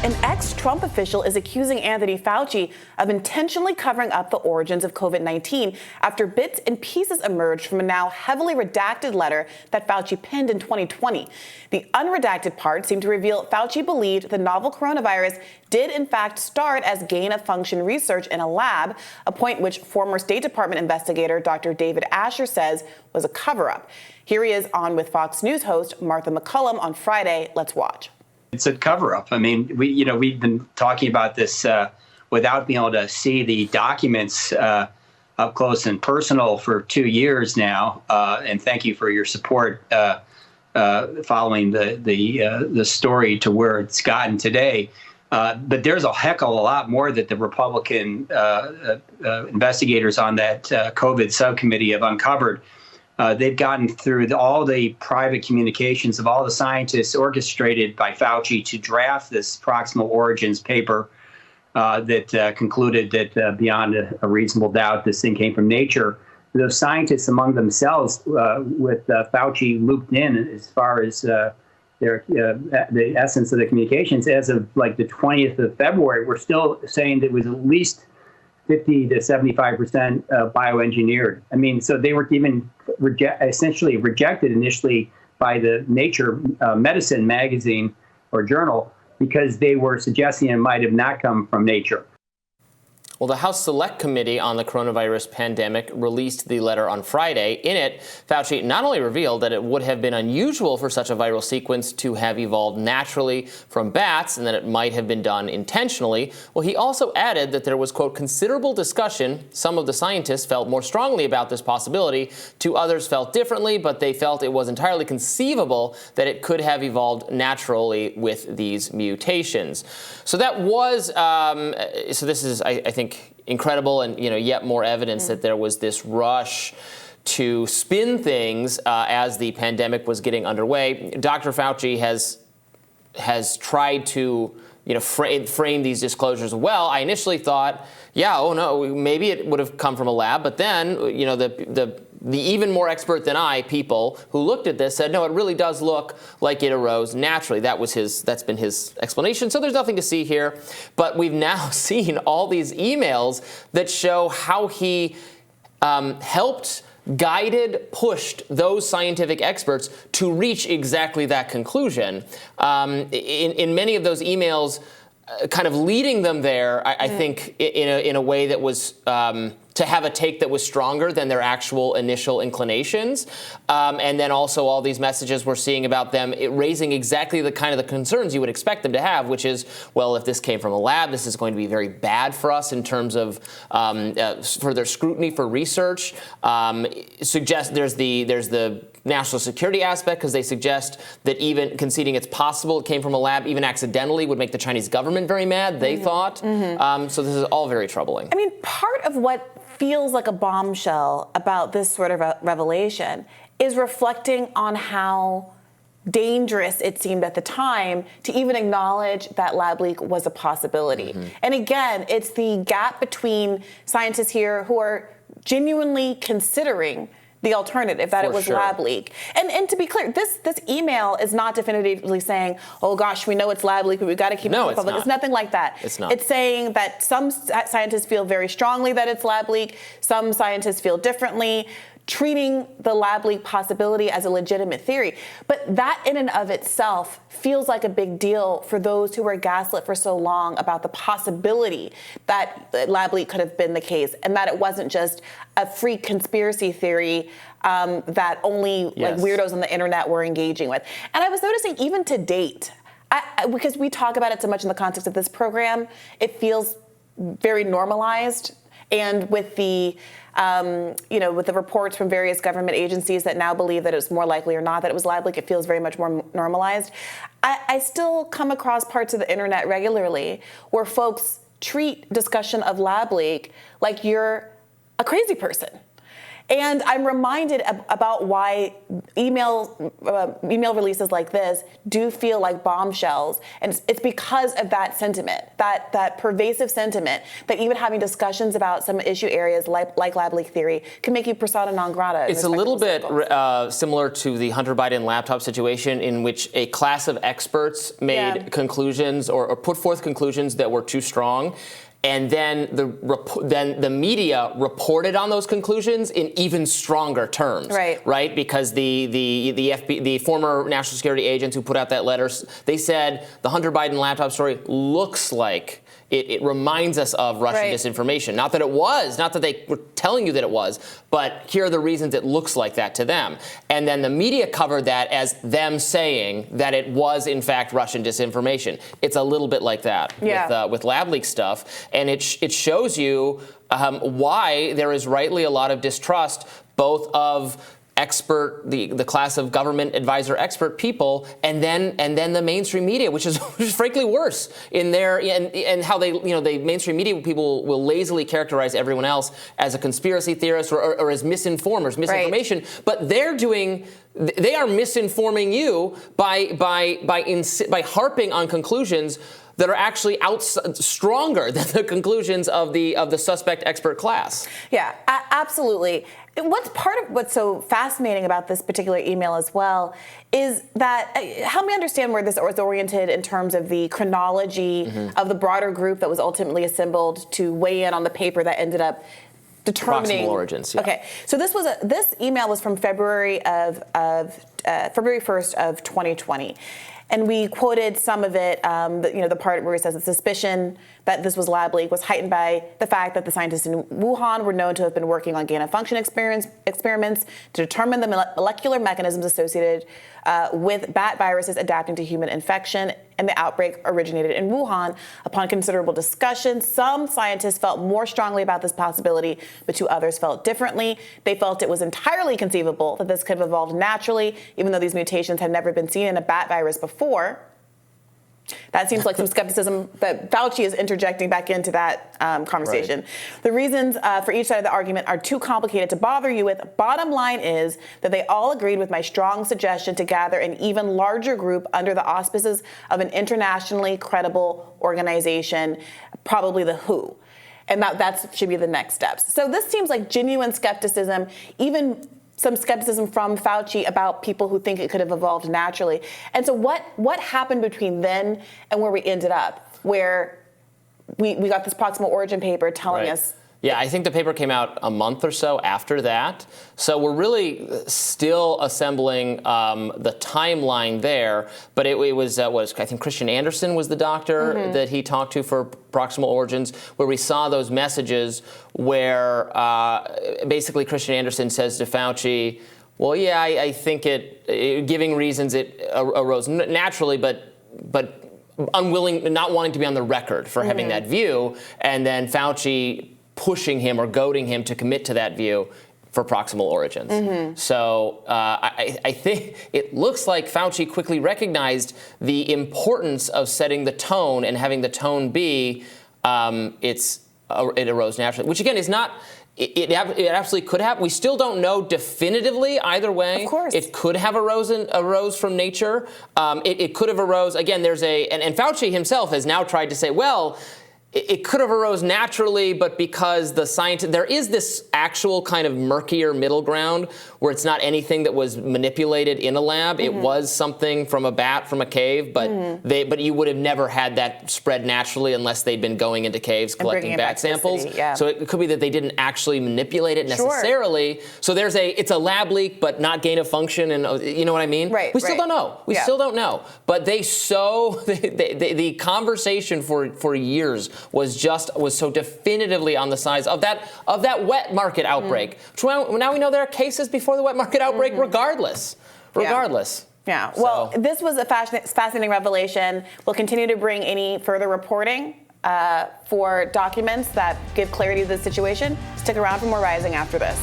An ex-Trump official is accusing Anthony Fauci of intentionally covering up the origins of COVID-19 after bits and pieces emerged from a now heavily redacted letter that Fauci penned in 2020. The unredacted part seemed to reveal Fauci believed the novel coronavirus did in fact start as gain-of-function research in a lab, a point which former State Department investigator Dr. David Asher says was a cover-up. Here he is on with Fox News host Martha McCullum on Friday. Let's watch. It's a cover-up. I mean, we've been talking about this without being able to see the documents up close and personal for 2 years now. And thank you for your support following the story to where it's gotten today. But there's a heck of a lot more that the Republican investigators on that COVID subcommittee have uncovered. They've gotten through all the private communications of all the scientists orchestrated by Fauci to draft this proximal origins paper that concluded that beyond a reasonable doubt, this thing came from nature. Those scientists among themselves, with Fauci looped in as far as the essence of the communications, as of like the 20th of February, we're still saying that it was at least 50 to 75% bioengineered. I mean, so they were even essentially rejected initially by the Nature Medicine magazine or journal because they were suggesting it might have not come from nature. Well, the House Select Committee on the Coronavirus Pandemic released the letter on Friday. In it, Fauci not only revealed that it would have been unusual for such a viral sequence to have evolved naturally from bats and that it might have been done intentionally, well, he also added that there was, quote, considerable discussion. Some of the scientists felt more strongly about this possibility. Two others felt differently, but they felt it was entirely conceivable that it could have evolved naturally with these mutations. So that was, so this is, I think, incredible and, yet more evidence that there was this rush to spin things as the pandemic was getting underway. Dr. Fauci has tried to, frame these disclosures well. I initially thought, maybe it would have come from a lab, but then, the even more expert than I people who looked at this said, no, it really does look like it arose naturally. That's been his explanation. So there's nothing to see here. But we've now seen all these emails that show how he guided, pushed those scientific experts to reach exactly that conclusion. In many of those emails, kind of leading them there, I think, in a way that was to have a take that was stronger than their actual initial inclinations. And then also all these messages we're seeing about them raising exactly the kind of the concerns you would expect them to have, which is, well, if this came from a lab, this is going to be very bad for us in terms of further scrutiny for research. Suggest there's the national security aspect, because they suggest that even conceding it's possible it came from a lab, even accidentally, would make the Chinese government very mad, they thought. So this is all very troubling. I mean, part of what feels like a bombshell about this sort of revelation is reflecting on how dangerous it seemed at the time to even acknowledge that lab leak was a possibility. And again, it's the gap between scientists here who are genuinely considering the alternative, that it was lab leak. And to be clear, this email is not definitively saying, oh gosh, we know it's lab leak, but we've got to keep it public. It's nothing like that. It's not. It's saying that some scientists feel very strongly that it's lab leak, some scientists feel differently, treating the lab leak possibility as a legitimate theory. But that in and of itself feels like a big deal for those who were gaslit for so long about the possibility that lab leak could have been the case and that it wasn't just a freak conspiracy theory that only like weirdos on the internet were engaging with. And I was noticing even to date, because we talk about it so much in the context of this program, it feels very normalized. And with the with the reports from various government agencies that now believe that it's more likely or not that it was lab leak, it feels very much more normalized. I still come across parts of the internet regularly where folks treat discussion of lab leak like you're a crazy person. And I'm reminded about why email releases like this do feel like bombshells. And it's because of that sentiment, that pervasive sentiment, that even having discussions about some issue areas like lab leak theory can make you persona non grata. It's a little bit similar to the Hunter Biden laptop situation, in which a class of experts made conclusions or put forth conclusions that were too strong. And then the media reported on those conclusions in even stronger terms, right? Because the former national security agents who put out that letter, they said the Hunter Biden laptop story looks like it reminds us of Russian disinformation. Not that it was, not that they were telling you that it was, but here are the reasons it looks like that to them. And then the media covered that as them saying that it was, in fact, Russian disinformation. It's a little bit like that with lab leak stuff. And it shows you why there is rightly a lot of distrust, both of the class of government advisor expert people, and then the mainstream media, which is frankly worse in their and how the mainstream media people will lazily characterize everyone else as a conspiracy theorist or as misinformers, misinformation, but they are misinforming you by harping on conclusions that are actually stronger than the conclusions of the suspect expert class. Yeah, absolutely. What's so fascinating about this particular email as well is that, help me understand where this was oriented in terms of the chronology of the broader group that was ultimately assembled to weigh in on the paper that ended up determining proximal origins. Yeah. Okay, so this email was from February 1st of 2020. And we quoted some of it, the part where it says the suspicion that this was lab leak was heightened by the fact that the scientists in Wuhan were known to have been working on gain-of-function experiments to determine the molecular mechanisms associated with bat viruses adapting to human infection, and the outbreak originated in Wuhan. Upon considerable discussion, some scientists felt more strongly about this possibility, but two others felt differently. They felt it was entirely conceivable that this could have evolved naturally, even though these mutations had never been seen in a bat virus before. That seems like some skepticism that Fauci is interjecting back into that conversation. Right. The reasons for each side of the argument are too complicated to bother you with. Bottom line is that they all agreed with my strong suggestion to gather an even larger group under the auspices of an internationally credible organization, probably the WHO. And that should be the next steps. So this seems like genuine skepticism, even some skepticism from Fauci about people who think it could have evolved naturally. And so what happened between then and where we ended up, where we got this proximal origin paper telling us? Yeah, I think the paper came out a month or so after that. So we're really still assembling the timeline there. But it was I think Christian Anderson was the doctor that he talked to for proximal origins, where we saw those messages where basically Christian Anderson says to Fauci, well, yeah, I think giving reasons it arose naturally, but unwilling, not wanting to be on the record for having that view. And then Fauci pushing him or goading him to commit to that view for proximal origins. So I think it looks like Fauci quickly recognized the importance of setting the tone and having the tone be it arose naturally, which again is not. It absolutely could have. We still don't know definitively either way. Of course. It could have arose from nature. It could have arose, again, and Fauci himself has now tried to say, well, it could have arose naturally, but because there is this actual kind of murkier middle ground where it's not anything that was manipulated in a lab. It was something from a bat from a cave, but you would have never had that spread naturally unless they'd been going into caves collecting bat samples. Yeah. So it could be that they didn't actually manipulate it necessarily. Sure. So it's a lab leak, but not gain of function, and you know what I mean? Right. We still don't know. We still don't know. But the conversation for years was so definitively on the sides of that wet market outbreak. Now we know there are cases before the wet market outbreak, regardless. Yeah. Well, this was a fascinating revelation. We'll continue to bring any further reporting for documents that give clarity to the situation. Stick around for more Rising after this.